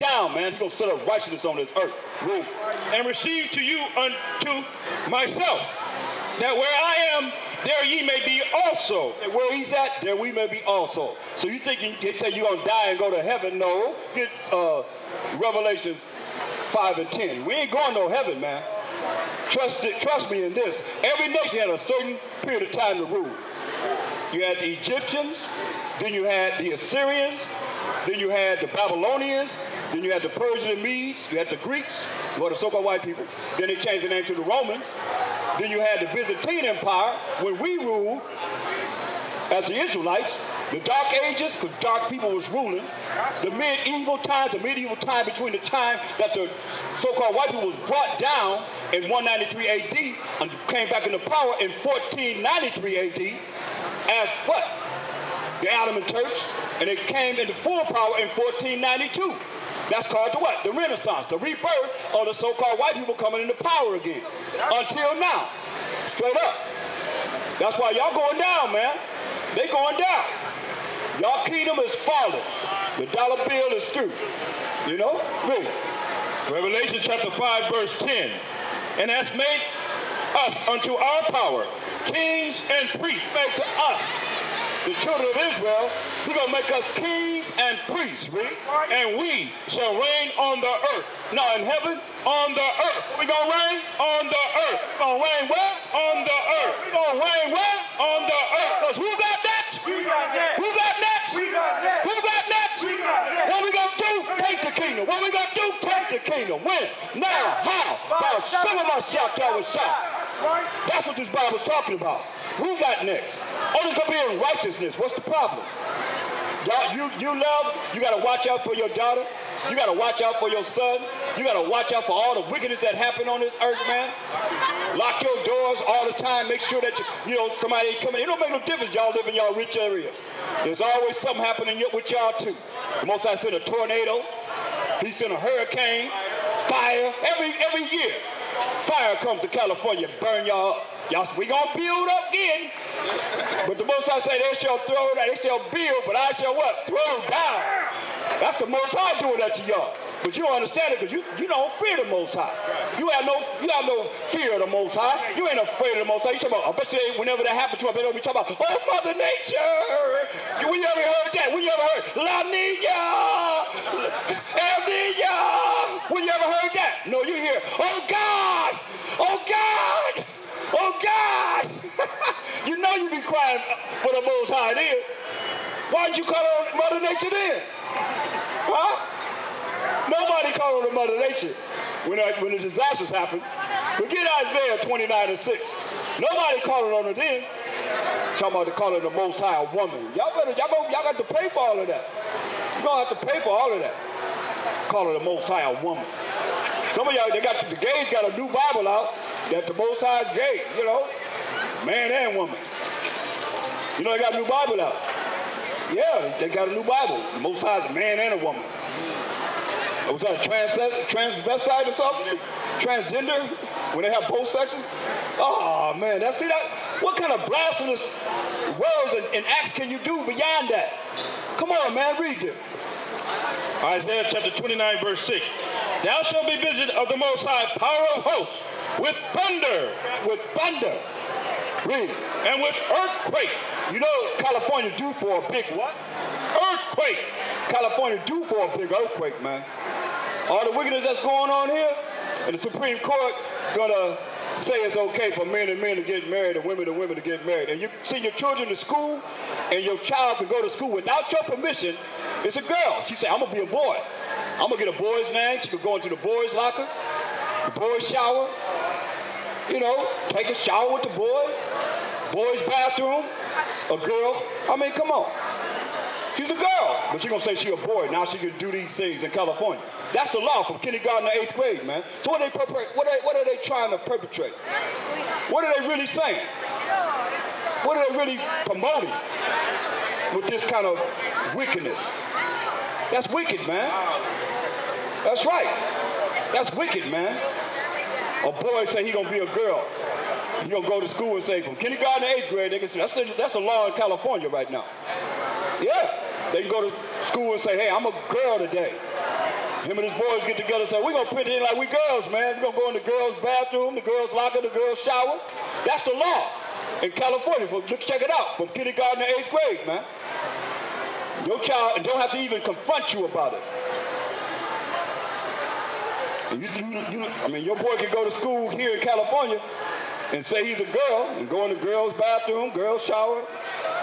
down, man. He's going to set up righteousness on this earth. Rule. And receive to you unto myself, that where I am, there ye may be also. And where he's at, there we may be also. So you think he said you're going to die and go to heaven? No. Get Revelation 5 and 10. We ain't going to heaven, man. Trust me in this. Every nation had a certain period of time to rule. You had the Egyptians, then you had the Assyrians, then you had the Babylonians, then you had the Persians and Medes, you had the Greeks, who are the so-called white people. Then they changed the name to the Romans. Then you had the Byzantine Empire when we ruled as the Israelites. The Dark Ages, because dark people was ruling. The medieval time between the time that the so-called white people was brought down in 193 AD and came back into power in 1493 AD as what? The Ottoman Turks, and it came into full power in 1492. That's called the what? The Renaissance, the rebirth of the so-called white people coming into power again. Until now. Straight up. That's why y'all going down, man. They going down. Y'all kingdom is falling. The dollar bill is through. You know? Read. Revelation chapter 5, verse 10. And has made us unto our power, kings and priests. Make to us, the children of Israel, he's going to make us kings and priests, read. And we shall reign on the earth. Now in heaven, on the earth. we going to reign On the earth. We going to reign where? On the earth. We going to reign where? On the earth. Because who got next? We got that. Who got next? We got that. Who got next? We got that. What we going to do? Take the kingdom. What we going to do? Take the kingdom. When? Now. How? By some of us shout that was shout. That's what this Bible's talking about. Who got next? Oh, there's going to be in righteousness. What's the problem? You love, you got to watch out for your daughter. You got to watch out for your son. You got to watch out for all the wickedness that happen on this earth, man. Lock your doors all the time. Make sure that, somebody ain't coming. It don't make no difference y'all live in y'all rich areas. There's always something happening with y'all, too. The Most High sent a tornado. He sent a hurricane, fire, every year. Fire comes to California, burn y'all up. We gonna build up again. But the Most High say they shall build, but I shall what? Throw down. That's the Most High doing that to y'all. But you don't understand it because you don't fear the Most High. You have no fear of the Most High. You ain't afraid of the Most High. You talking about, I bet you whenever that happens to you, I bet they'll be talking about, oh, Mother Nature. When you ever heard that? When you ever heard La Nina? El Nina? When you ever heard that? No, you hear, oh God! Oh God! Oh God! You know you be crying for the Most High then. Why'd you call on Mother Nature then? Huh? Nobody called on the Mother Nature when the disasters happen. Forget Isaiah 29 and 6. Nobody called on her then. Talking about calling the Most High a woman. Y'all got to pay for all of that. You're gonna have to pay for all of that. Calling the Most High a woman. Some of y'all, the gays got a new Bible out that the Most High is gay, man and woman. They got a new Bible out. Yeah, they got a new Bible. The Most High is a man and a woman. Was that a transvestite or something? Transgender? When they have both sexes? Oh, man, what kind of blasphemous words and acts can you do beyond that? Come on, man, read this. Isaiah chapter 29, verse 6. Thou shalt be visited of the Most High power of hosts with thunder. With thunder. Read. And with earthquake. California due for a big what? Earthquake. California due for a big earthquake, man. All the wickedness that's going on here, and the Supreme Court gonna say it's okay for men and men to get married and women to get married. And you send your children to school, and your child can go to school without your permission. It's a girl. She said, I'm gonna be a boy. I'm gonna get a boy's name. She could go into the boys' locker, the boys' shower, take a shower with the boys' bathroom, a girl. I mean, come on. She's a girl, but she's gonna say she's a boy. Now she can do these things in California. That's the law from kindergarten to 8th grade, man. So what are they trying to perpetrate? What are they really saying? What are they really promoting with this kind of wickedness? That's wicked, man. That's right. That's wicked, man. A boy say he gonna be a girl. He gonna go to school and say from kindergarten to 8th grade, they can say that's a law in California right now. Yeah, they can go to school and say, hey, I'm a girl today. Him and his boys get together and say, we're going to put it in like we girls, man. We're going to go in the girls' bathroom, the girls' locker, the girls' shower. That's the law in California. Check it out, from kindergarten to 8th grade, man. Your child don't have to even confront you about it. And your boy can go to school here in California and say he's a girl and go in the girls' bathroom, girls' shower,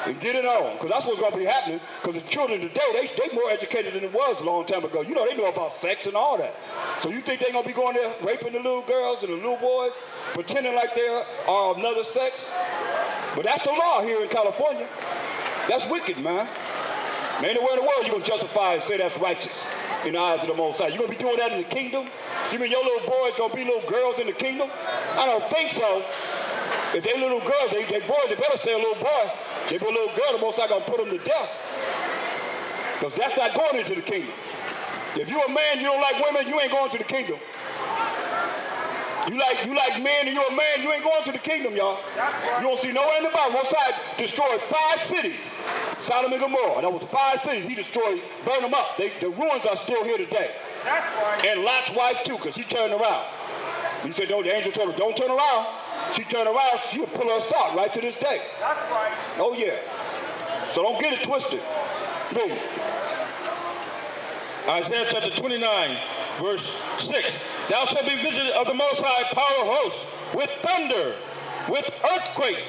and get it on. Because that's what's going to be happening. Because the children today, they more educated than it was a long time ago. They know about sex and all that. So you think they're going to be going there raping the little girls and the little boys, pretending like they are of another sex? But that's the law here in California. That's wicked, man. Man, anywhere in the world you're going to justify and say that's righteous in the eyes of the Most High. You're going to be doing that in the kingdom? You mean your little boys going to be little girls in the kingdom? I don't think so. If they little girls, they boys, they better say a little boy. If a little girl, the Most High going to put them to death. Because that's not going into the kingdom. If you're a man, you don't like women, you ain't going to the kingdom. You like men and you're a man, you ain't going to the kingdom, y'all. You don't see nowhere in the Bible. Most High destroyed 5 cities. Sodom and Gomorrah. That was 5 cities. He destroyed, burned them up. The ruins are still here today. That's right. And Lot's wife too, because she turned around. He said, no, the angel told her, don't turn around. She turned around, she'll pull her assault right to this day. That's right. Oh yeah. So don't get it twisted. Read. Isaiah chapter 29, verse 6. Thou shalt be visited of the Most High power of hosts, with thunder, with earthquake,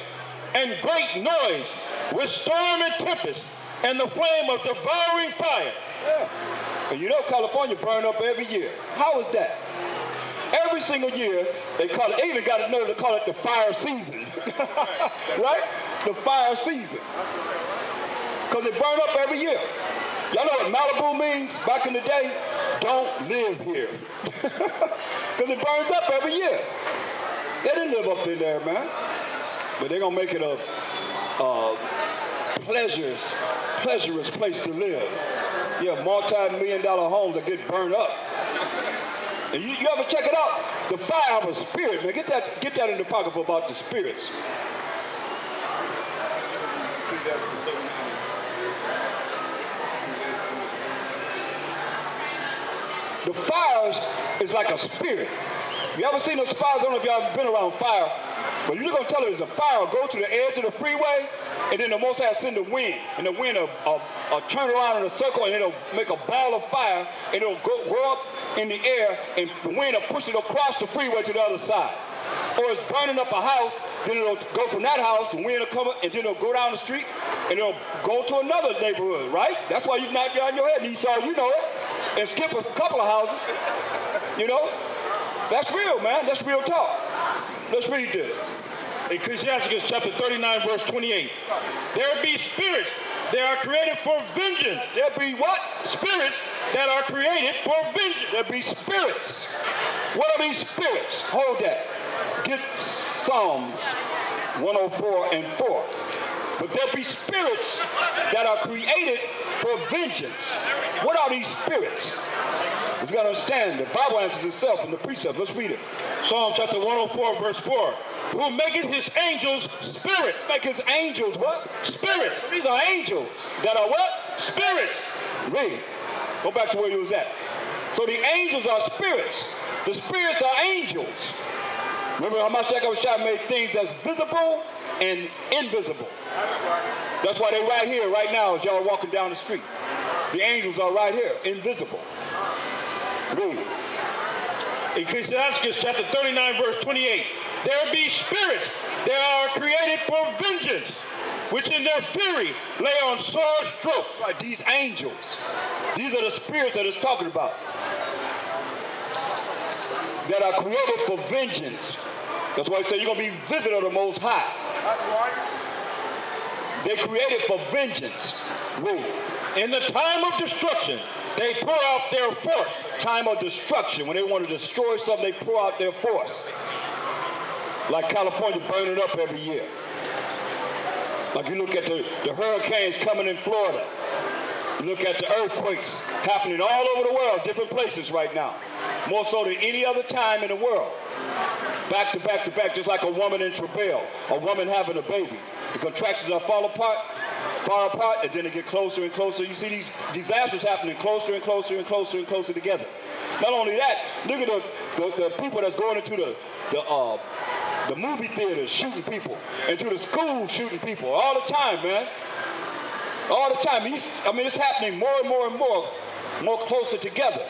and great noise, with storm and tempest, and the flame of devouring fire. Yeah. And California burn up every year. How is that? Every single year, they even got a nerve to call it the fire season. Right? The fire season. Because it burn up every year. Y'all know what Malibu means back in the day? Don't live here. Because it burns up every year. They didn't live up in there, man. But they're going to make it a pleasurous place to live. Yeah, multi-million-dollar homes that get burned up. And you ever check it out? The fire of a spirit, man. Get that in the pocket for about the spirits. The fires is like a spirit. You ever seen those fires? I don't know if y'all ever been around fire, but you're gonna tell it is a fire will go to the edge of the freeway, and then the Most High send the wind, and the wind will turn around in a circle, and it'll make a ball of fire, and it'll go up in the air, and the wind will push it across the freeway to the other side. Or it's burning up a house, then it'll go from that house, and wind will come up, and then it'll go down the street, and it'll go to another neighborhood, right? That's why you knock down your head, and you know it, and skip a couple of houses, That's real, man. That's real talk. Let's read this. Ecclesiastes chapter 39, verse 28. There be spirits that are created for vengeance. There be what? Spirits that are created for vengeance. There be spirits. What are these spirits? Hold that. Get Psalms 104 and 4. But there be spirits that are created for vengeance. What are these spirits? You got to understand, the Bible answers itself in the precept. Let's read it. Psalm chapter 104, verse 4. Who maketh his angels spirits. Make his angels what? Spirits. These are angels that are what? Spirits. Read. Go back to where you was at. So the angels are spirits. The spirits are angels. Remember how much Shaka made things that's visible and invisible. That's why they're right here, right now, as y'all walking down the street. The angels are right here, invisible. Read. Ecclesiastes chapter 39, verse 28. There be spirits that are created for vengeance, which in their fury lay on sore strokes. Right, these angels. These are the spirits that it's talking about. That are created for vengeance. That's why I say you're going to be visited of the Most High. That's right. They're created for vengeance. Read. In the time of destruction, they pour out their force. Time of destruction. When they want to destroy something, they pour out their force. Like California burning up every year. Like you look at the hurricanes coming in Florida. You look at the earthquakes happening all over the world, different places right now. More so than any other time in the world. Back to back to back, just like a woman in travail, a woman having a baby. The contractions are far apart, and then they get closer and closer. You see these disasters happening closer and closer and closer and closer together. Not only that, look at the people that's going into the movie theaters shooting people, into the schools shooting people all the time, man. All the time. It's happening more and more and more closer together.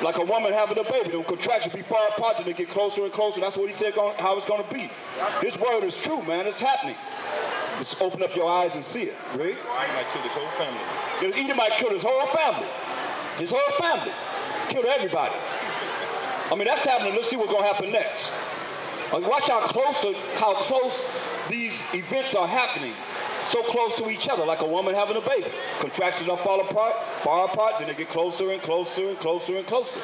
Like a woman having a baby, the contractions be far apart, and they get closer and closer. That's what he said how it's going to be. This word is true, man. It's happening. Just open up your eyes and see it. Right? He might kill his whole family. Edom might kill his whole family. His whole family. Kill everybody. That's happening. Let's see what's going to happen next. Watch how close these events are happening. So close to each other, like a woman having a baby. Contractions don't fall apart, far apart, then they get closer and closer and closer and closer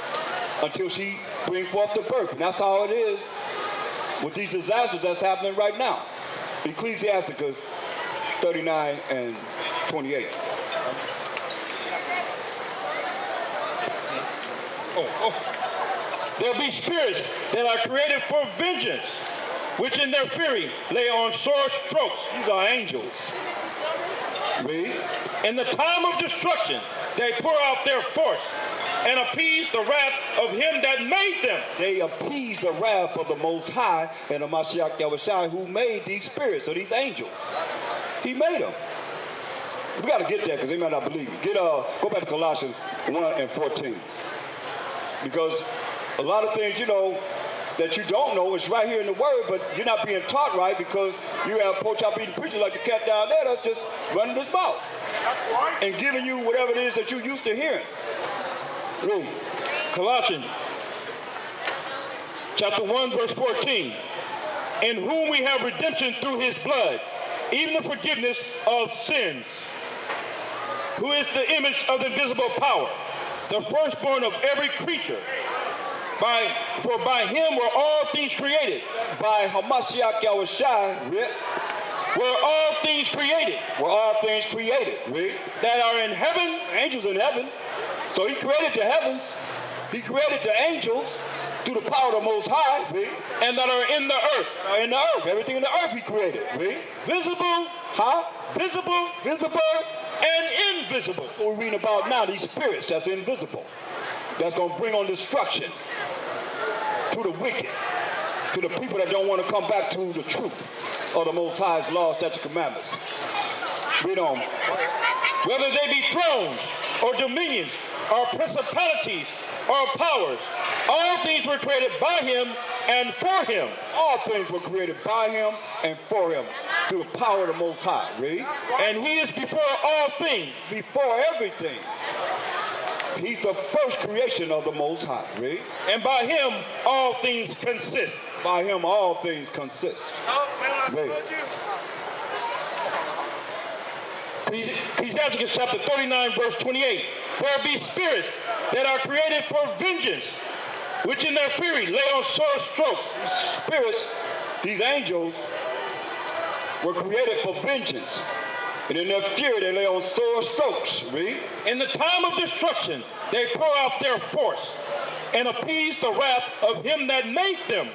until she brings forth the birth. And that's how it is with these disasters that's happening right now. Ecclesiasticus 39 and 28. There'll be spirits that are created for vengeance, which in their fury lay on sore strokes. These are angels. Read. In the time of destruction, they pour out their force and appease the wrath of him that made them. They appease the wrath of the Most High and the Mashiach Yahushua, who made these spirits, or these angels. He made them. We got to get there because they might not believe it. Go back to Colossians 1 and 14. Because a lot of things, that you don't know is right here in the Word, but you're not being taught right because you have pork chop eating preachers like the cat down there that's just running his mouth and giving you whatever it is that you're used to hearing. Read. Colossians chapter 1, verse 14. In whom we have redemption through his blood, even the forgiveness of sins, who is the image of the invisible power, the firstborn of every creature. For by him were all things created. By Hamashiach Yahushua, were all things created. Were all things created. That are in heaven. Angels in heaven. So he created the heavens. He created the angels through the power of the Most High. And that are in the earth. In the earth. Everything in the earth he created. Visible. Visible. And invisible. What we're reading about now, these spirits that's invisible. That's going to bring on destruction to the wicked, to the people that don't want to come back to the truth of the Most High's laws, statutes, commandments. Read on. Whether they be thrones or dominions or principalities or powers, all things were created by him and for him. All things were created by him and for him through the power of the Most High. Read. And he is before all things. Before everything. He's the first creation of the Most High. Read. And by him all things consist. By him all things consist. Read. Ecclesiasticus chapter 39, verse 28. There be spirits that are created for vengeance, which in their fury lay on sore strokes. Spirits, these angels, were created for vengeance. And in their fury, they lay on sore strokes. Read. In the time of destruction, they pour out their force and appease the wrath of him that made them.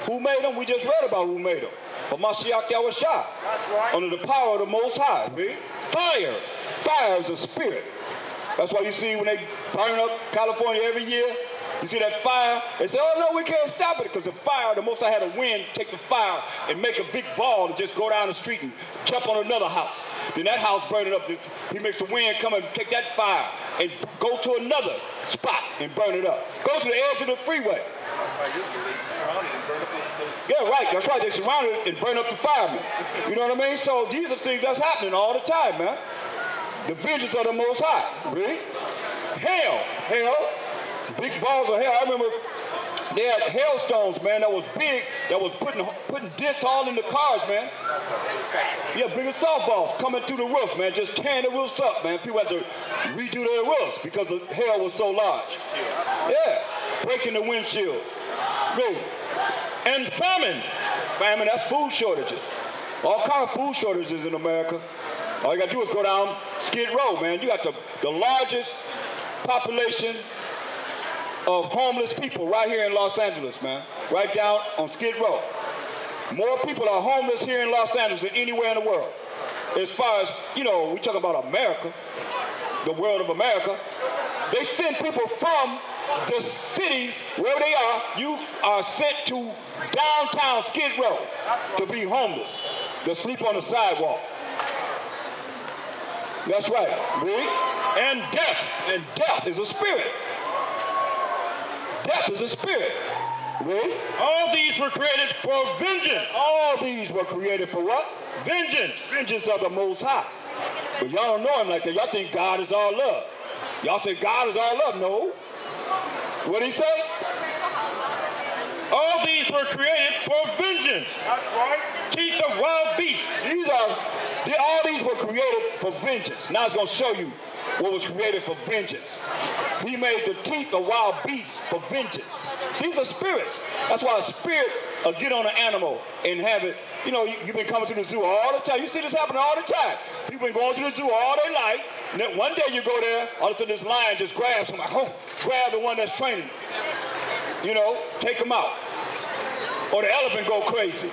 Who made them? We just read about who made them. But Mashiach Yahushua. That's right. Under the power of the Most High. Read. Fire. Fire is a spirit. That's why you see when they burn up California every year, you see that fire, they say, oh no, we can't stop it because the fire, the Most High had a wind take the fire and make a big ball and just go down the street and jump on another house. Then that house burn it up. He makes the wind come and take that fire and go to another spot and burn it up. Go to the edge of the freeway. Yeah, right. That's right. They surround it and burn up the firemen. You know what I mean? So these are things that's happening all the time, man. The vengeance of the Most High. Really? Hell. Big balls of hell. I remember they had hailstones, man, that was big, that was putting dents all in the cars, man. Yeah, bigger softballs coming through the roof, man, just tearing the roofs up, man. People had to redo their roofs because the hail was so large. Yeah, breaking the windshield. Really. And famine. Famine, that's food shortages. All kind of food shortages in America. All you got to do is go down Skid Row, man. You got the largest population of homeless people right here in Los Angeles, man. Right down on Skid Row. More people are homeless here in Los Angeles than anywhere in the world. As far as, we talk about America, the world of America. They send people from the cities, wherever they are, you are sent to downtown Skid Row to be homeless, to sleep on the sidewalk. That's right. Read. And death is a spirit. Death is a spirit. Read. All these were created for vengeance. All these were created for what? Vengeance. Vengeance of the Most High. But y'all don't know him like that. Y'all think God is all love. Y'all say God is all love. No. What did he say? All these were created for vengeance. That's right. Teeth of wild beasts. All these were created for vengeance. Now it's going to show you what was created for vengeance. He made the teeth of wild beasts for vengeance. These are spirits. That's why a spirit will get on an animal and have it. You know, you've been coming to the zoo all the time. You see this happening all the time. People been going to the zoo all their life. And then one day you go there, all of a sudden this lion just grabs him, grab the one that's training him. You know, take him out. Or the elephant go crazy.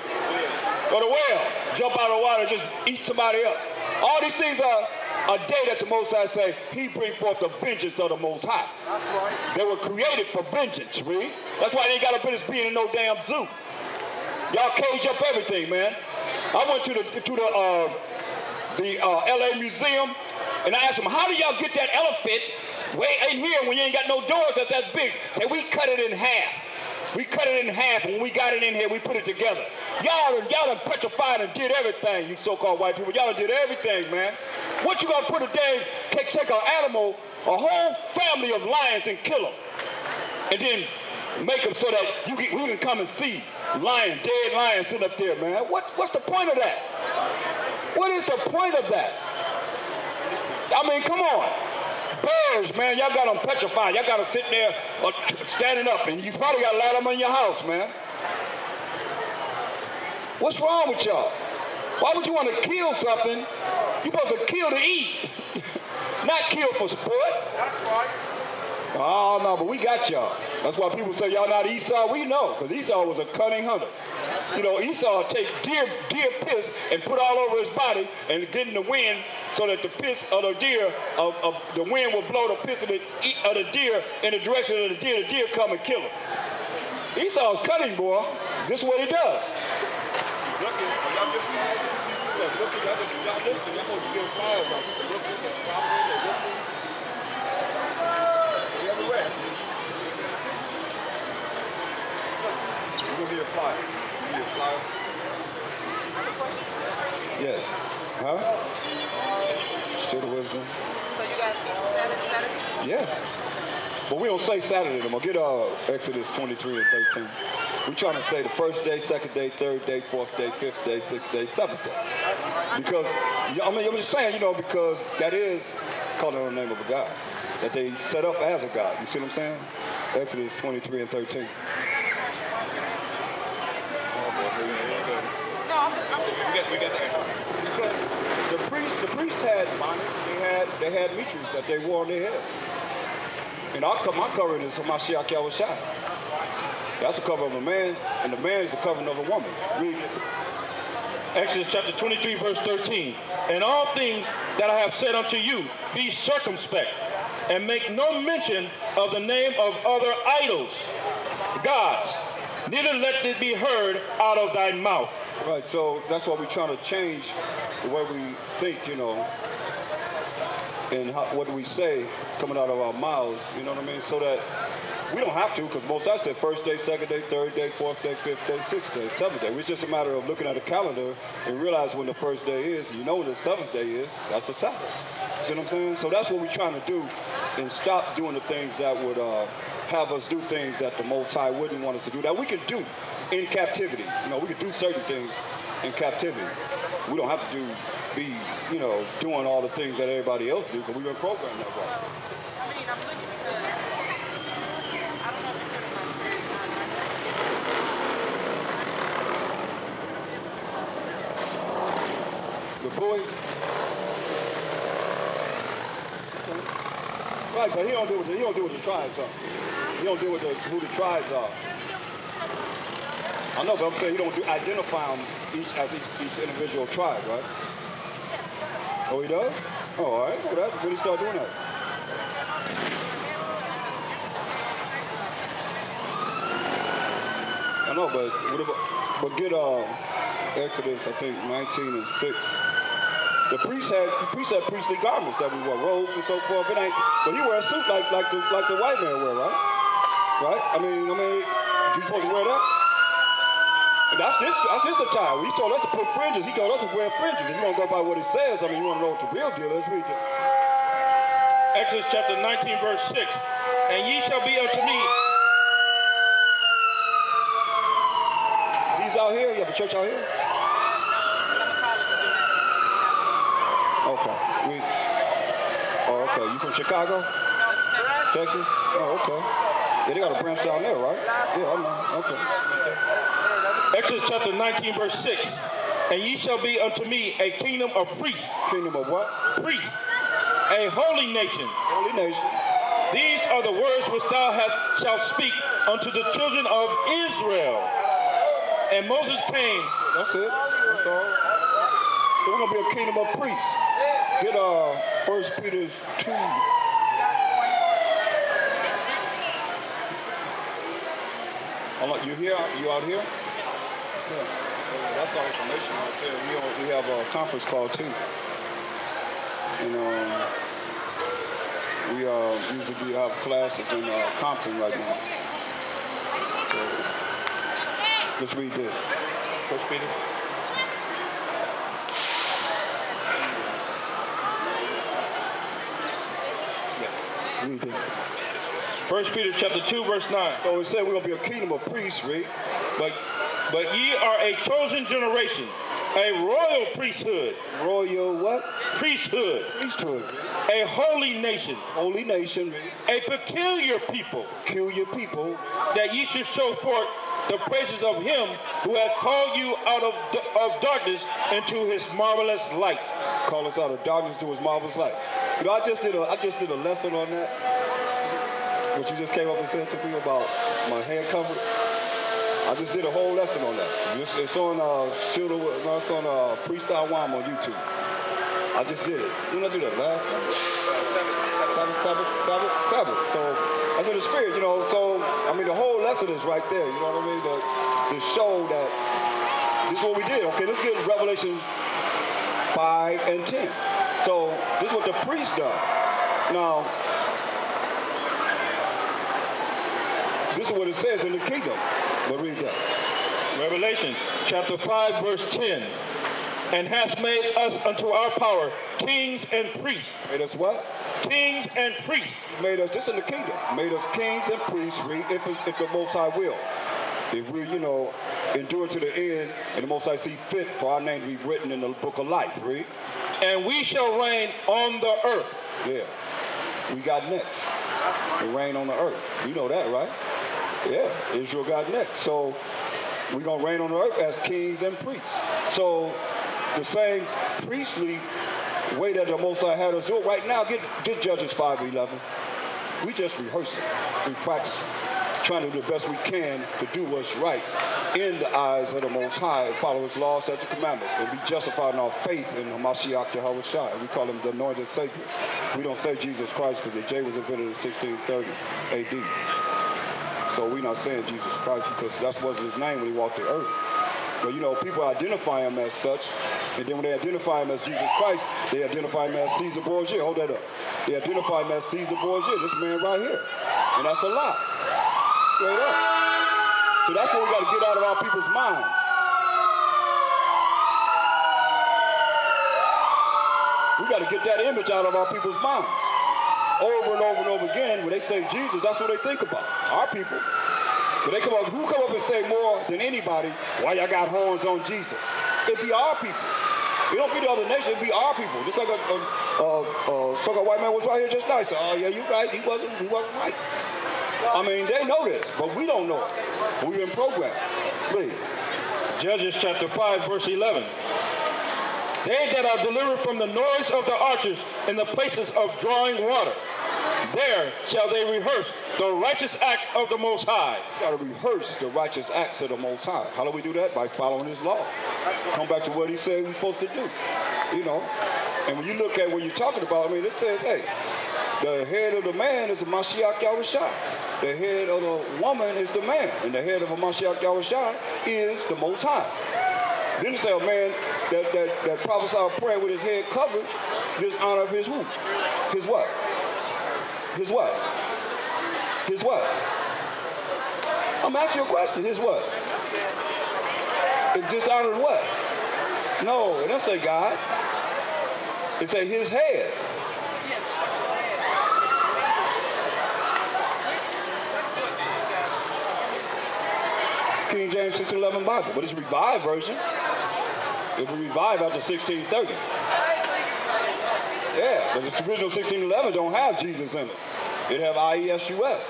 Or the whale jump out of the water and just eat somebody up. All these things are a day that the Most High say, he bring forth the vengeance of the Most High. That's right. They were created for vengeance, read. That's why they ain't got a business being in no damn zoo. Y'all cage up everything, man. I went to the LA Museum, and I asked them, how do y'all get that elephant way in here when you ain't got no doors that's big? Say, we cut it in half. We cut it in half, and when we got it in here, we put it together. Y'all done petrified and did everything, you so-called white people. Y'all done did everything, man. What you gonna put a day, take an animal, a whole family of lions and kill them, and then make them so that we can come and see dead lions sitting up there, man. What's the point of that? What is the point of that? I mean, come on. Birds, man, y'all got them petrified. Y'all got them sitting there standing up, and you probably got a lot of them in your house, man. What's wrong with y'all? Why would you want to kill something? You're supposed to kill to eat, not kill for sport. That's right. Oh, no, but we got y'all. That's why people say y'all not Esau. We know, because Esau was a cunning hunter. You know, Esau would take deer piss and put all over his body and get in the wind so that the piss of the deer, the wind will blow the piss of the deer in the direction of the deer come and kill him. Esau's cunning, boy. This is what he does. Yes. Huh? Still the wisdom. So you guys keep Saturday? Yeah. But we don't say Saturday no more. Get Exodus 23 and 13. We're trying to say the first day, second day, third day, fourth day, fifth day, sixth day, seventh day. Because, I mean, I'm just saying, you know, because that is calling on the name of a God that they set up as a God. You see what I'm saying? Exodus 23 and 13. We got that. Because the priests had bonnets, they had mitres that they wore on their head. And my covering is for my Mashiach Yahushua. That's the cover of a man, and the man is the covering of a woman. Read it. Exodus chapter 23, verse 13. And all things that I have said unto you, be circumspect, and make no mention of the name of other idols, gods, neither let it be heard out of thy mouth. Right, so that's why we're trying to change the way we think, you know, and what do we say coming out of our mouths, you know what I mean, so that we don't have to, because most I said first day, second day, third day, fourth day, fifth day, sixth day, seventh day. It's just a matter of looking at the calendar and realize when the first day is. You know when the seventh day is, that's the Sabbath. See what I'm saying? So that's what we're trying to do, and stop doing the things that would have us do things that the Most High wouldn't want us to do, that we can do in captivity. You know, we can do certain things in captivity. We don't have to be, you know, doing all the things that everybody else do, because we've been programmed that way. I mean, I'm looking because I don't know if you The boy. Right, but he don't deal with the tribes are. He don't deal with who the tribes are. I know, but I'm saying he don't identify them each individual tribe, right? Oh, he does? Oh, all right. Well, that's when he start doing that. know, but get Exodus, I think 19 and 6. The priest had priestly garments that we wear, robes and so forth. It ain't, but he wear a suit like the white man wear, right? Right? I mean, you supposed to wear that? And that's his attire. He told us to put fringes. He told us to wear fringes. If you want to go by what it says, I mean, you want to know what the real deal is, read it. Exodus chapter 19, verse 6. And ye shall be unto me. He's out here? You have a church out here? Okay. Okay. You from Chicago? Texas? Oh, okay. Yeah, they got a branch down there, right? Yeah, I know. Okay. Exodus chapter 19, verse 6. And ye shall be unto me a kingdom of priests. Kingdom of what? Priests. A holy nation. Holy nation. These are the words which thou shalt speak unto the children of Israel. And Moses came. That's it. That's all. So we're going to be a kingdom of priests. Get 1 Peter 2. You here? You out here? Yeah. That's our information right there. We have a conference call too. And we usually have classes in Compton right now. So let's read this. 1 Peter. Read this. 1 Peter chapter 2, verse 9. So it said we're going to be a kingdom of priests, right? But ye are a chosen generation, a royal priesthood. Royal what? Priesthood. Priesthood. A holy nation. Holy nation. A peculiar people. Peculiar people. That ye should show forth the praises of him who hath called you out of darkness into his marvelous light. Call us out of darkness to his marvelous light. You know, I just did a lesson on that. What you just came up and said to me about my hand covered. I just did a whole lesson on that. It's on Freestyle Wham on YouTube. I just did it. Didn't I do that last time? Seven. So that's in the spirit, you know. So I mean, the whole lesson is right there. You know what I mean? To show that this is what we did. Okay, let's get Revelation 5 and 10. So this is what the priest does. Now, this is what it says in the kingdom. But read that. Revelation chapter 5, verse 10. And hath made us unto our power kings and priests. Made us what? Kings and priests. Made us, this in the kingdom. Made us kings and priests, read, if the Most High will. If we, endure to the end, and the Most High see fit for our name to be written in the book of life, read. And we shall reign on the earth. Yeah. We got next. We reign on the earth. You know that, right? Yeah, Israel got next. So we're going to reign on the earth as kings and priests. So the same priestly way that the Most High had us do it right now, get Judges 5:11. We just rehearsing. We practicing. Trying to do the best we can to do what's right in the eyes of the Most High, follow his laws, statutes, and commandments, and be justified in our faith in Hamashiach Yahushua. We call him the anointed Savior. We don't say Jesus Christ because the J was invented in 1630 AD. So we're not saying Jesus Christ because that wasn't his name when he walked the earth. But people identify him as such, and then when they identify him as Jesus Christ, they identify him as Caesar Borgia. Hold that up. They identify him as Caesar Borgia, this man right here. And that's a lie. Straight up. So that's what we got to get out of our people's minds. We got to get that image out of our people's minds. Over and over and over again, when they say Jesus, that's what they think about. Our people. But who come up and say more than anybody, why y'all got horns on Jesus? It be our people. It don't be the other nation, it be our people. Just like a so-called white man was right here just nice. Oh yeah, you right, he wasn't right. I mean, they know this, but we don't know it. We've been programmed. Please. Judges chapter 5, verse 11. They that are delivered from the noise of the archers in the places of drawing water, there shall they rehearse the righteous acts of the Most High. You got to rehearse the righteous acts of the Most High. How do we do that? By following his law. Come back to what he said we're supposed to do. And when you look at what you're talking about, it says, hey, the head of the man is the Mashiach Yahushua. The head of the woman is the man, and the head of a Mashiach Yahushua is the Most High. Then it say a man that prophesies a prayer with his head covered, dishonor of his who? His what? His what? His what? I'm asking you a question. His what? It dishonored what? No, it doesn't say God. It say his head. King James 1611 Bible, but it's a revised version. It was revived after 1630. Yeah, but the original 1611 don't have Jesus in it. It have IESUS.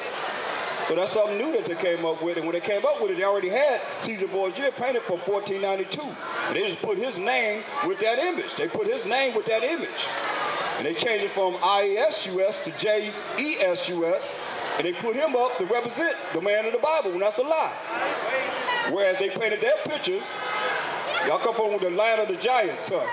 So that's something new that they came up with. And when they came up with it, they already had Caesar Borgia painted for 1492. And they just put his name with that image. They put his name with that image. And they changed it from IESUS to JESUS. And they put him up to represent the man of the Bible, when that's a lie. Whereas they painted their pictures, y'all come from the land of the giants, son.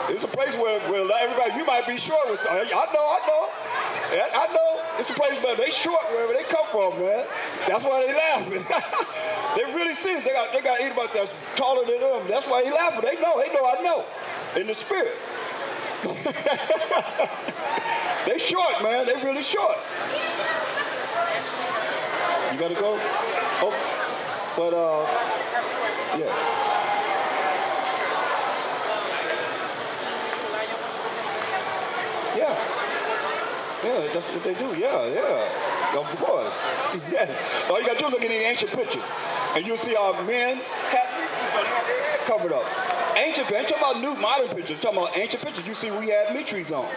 It's a place where everybody, you might be short with something. I know. It's a place where they short wherever they come from, man. That's why they laughing. They really see it. They got anybody that's taller than them. That's why they laughing. They know, I know. In the spirit. They short, man. They really short. You gotta go? Oh, but yeah. Yeah, that's what they do. Yeah. Of course. Yeah. All you gotta do is look at the ancient pictures, and you'll see our men have their head covered up. Ancient pictures, ain't talking about new modern pictures. Talking about ancient pictures. You see, we had mitris on,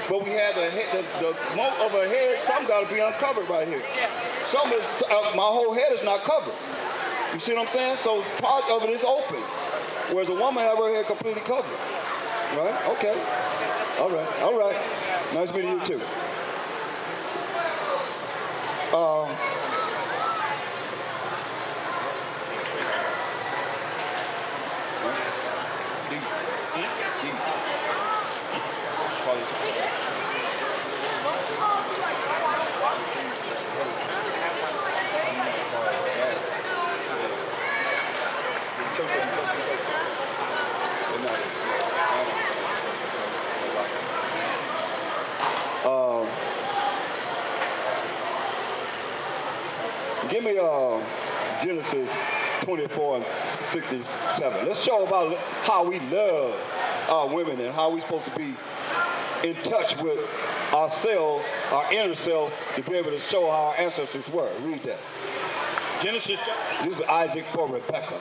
but we had the smoke of a head. Some gotta be uncovered right here. Some is my whole head is not covered. You see what I'm saying? So part of it is open, whereas a woman have her head completely covered. Right? Okay. All right. Nice meeting you too. Give me Genesis 24 and 67. Let's show about how we love our women and how we're supposed to be in touch with ourselves, our inner self, to be able to show how our ancestors were. Read that. Genesis. This is Isaac for Rebekah.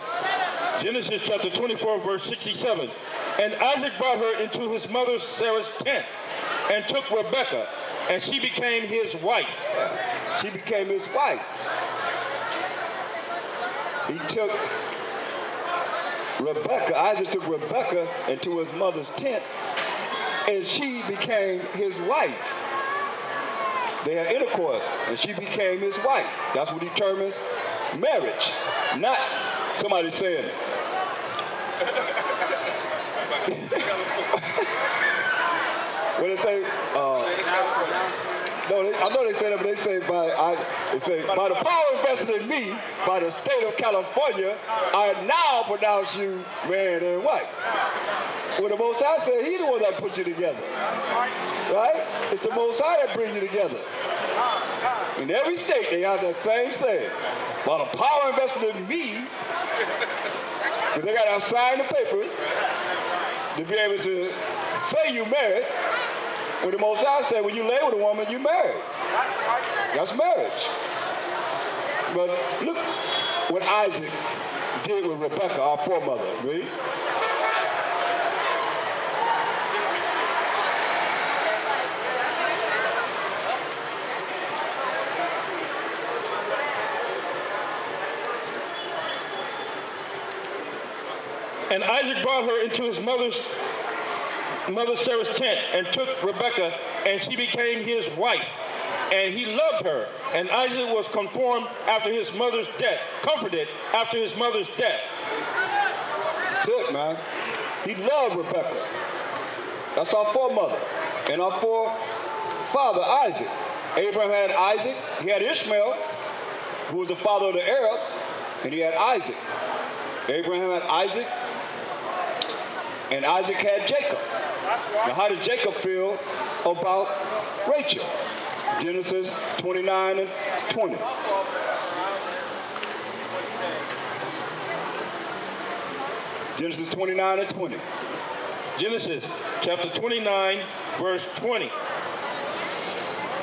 Genesis chapter 24, verse 67. And Isaac brought her into his mother Sarah's tent and took Rebekah, and she became his wife. Yeah. She became his wife. He took Rebekah, Isaac took Rebekah into his mother's tent, and she became his wife. They had intercourse, and she became his wife. That's what determines marriage, not somebody saying it. What they say? No, I know they say that, but they say by the power invested in me by the state of California, I now pronounce you man and wife. Well, the Most High said He's the one that put you together, right? It's the Most High that brings you together. In every state, they have that same saying. By the power invested in me, because they got to sign the papers to be able to say you married. When the Most High said, when you lay with a woman, you married. That's marriage. But look what Isaac did with Rebekah, our foremother. Read. And Isaac brought her into his mother Sarah's tent and took Rebekah, and she became his wife. And he loved her. And Isaac was conformed after his mother's death, comforted after his mother's death. That's it, man. He loved Rebekah. That's our foremother. And our forefather, Isaac. Abraham had Isaac. He had Ishmael, who was the father of the Arabs, and he had Isaac. Abraham had Isaac, and Isaac had Jacob. Now, how did Jacob feel about Rachel? Genesis 29 and 20. Genesis 29 and 20. Genesis chapter 29, verse 20.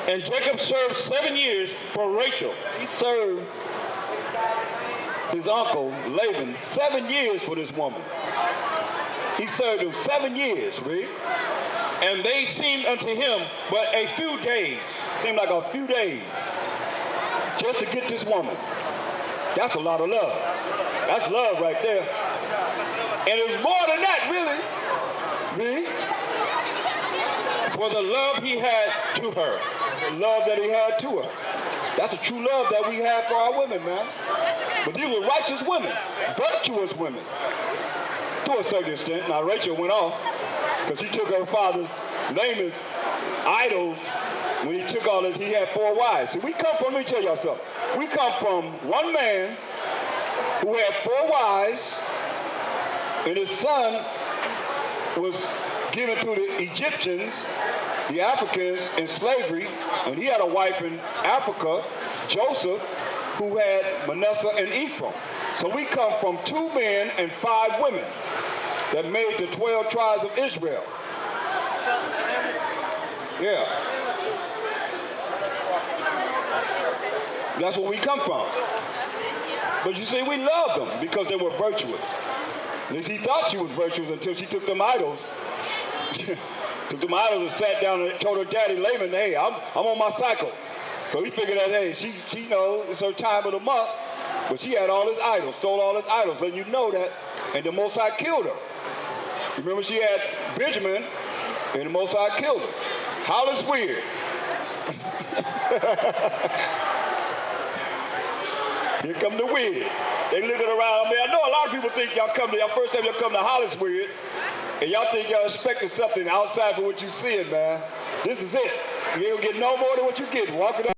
And Jacob served 7 years for Rachel. He served his uncle Laban 7 years for this woman. He served him 7 years, read. And they seemed unto him but a few days. Seemed like a few days just to get this woman. That's a lot of love. That's love right there. And it's more than that, really. Read. For the love he had to her. The love that he had to her. That's the true love that we have for our women, man. But these were righteous women, virtuous women, to a certain extent. Now, Rachel went off because she took her father's Laman's idols. When he took all this, he had 4 wives. See, we come from, let me tell y'all something. We come from one man who had 4 wives, and his son was given to the Egyptians, the Africans, in slavery, and he had a wife in Africa, Joseph, who had Manasseh and Ephraim. So we come from 2 men and 5 women that made the 12 tribes of Israel. Yeah. That's where we come from. But you see, we loved them because they were virtuous. At least he thought she was virtuous until she took them idols. Took them idols and sat down and told her daddy Laban, hey, I'm on my cycle. So he figured that, hey, she knows it's her time of the month, but she had all his idols, stole all his idols. And you know that, and the Most High killed her. Remember, she had Benjamin, and the Most High killed her. Hollyweird. Here come the weird. They looking around. I mean, I know a lot of people think y'all first time y'all come to Hollyweird, and y'all think y'all expecting something outside of what you seeing, man. This is it. You ain't gonna get no more than what you get walking up.